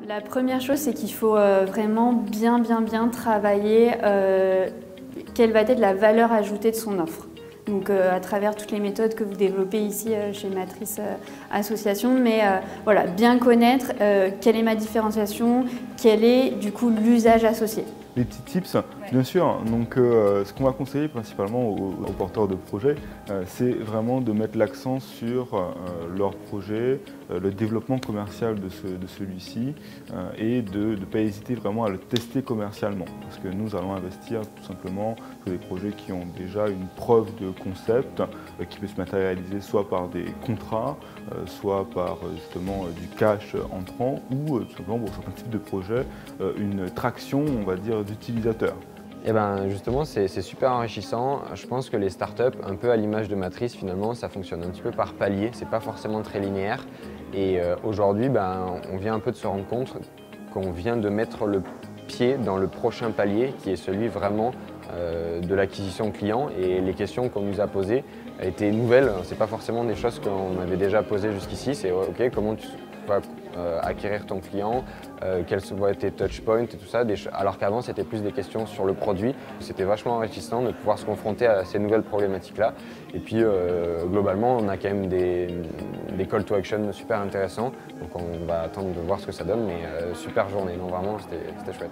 La première chose, c'est qu'il faut vraiment bien travailler quelle va être la valeur ajoutée de son offre. Donc à travers toutes les méthodes que vous développez ici chez Matrice Association, mais voilà, bien connaître quelle est ma différenciation, quel est du coup l'usage associé. Les petits tips, bien sûr. Donc, ce qu'on va conseiller principalement aux porteurs de projets, c'est vraiment de mettre l'accent sur leur projet, le développement commercial de celui-ci et de ne pas hésiter vraiment à le tester commercialement. Parce que nous allons investir tout simplement sur des projets qui ont déjà une preuve de concept qui peut se matérialiser soit par des contrats, soit par justement du cash entrant ou tout simplement pour certains types de projets, une traction, on va dire, d'utilisateurs. Et ben justement, c'est super enrichissant. Je pense que les startups, un peu à l'image de Matrice, finalement, ça fonctionne un petit peu par palier. C'est pas forcément très linéaire. Et aujourd'hui, on vient un peu de se rendre compte qu'on vient de mettre le pied dans le prochain palier, qui est celui vraiment de l'acquisition client. Et les questions qu'on nous a posées étaient nouvelles. C'est pas forcément des choses qu'on avait déjà posées jusqu'ici. C'est ok, comment tu vas acquérir ton client, quels vont être tes touchpoints et tout ça, alors qu'avant c'était plus des questions sur le produit. C'était vachement enrichissant de pouvoir se confronter à ces nouvelles problématiques-là. Et puis globalement, on a quand même des call to action super intéressants. Donc on va attendre de voir ce que ça donne, mais super journée, donc vraiment c'était chouette.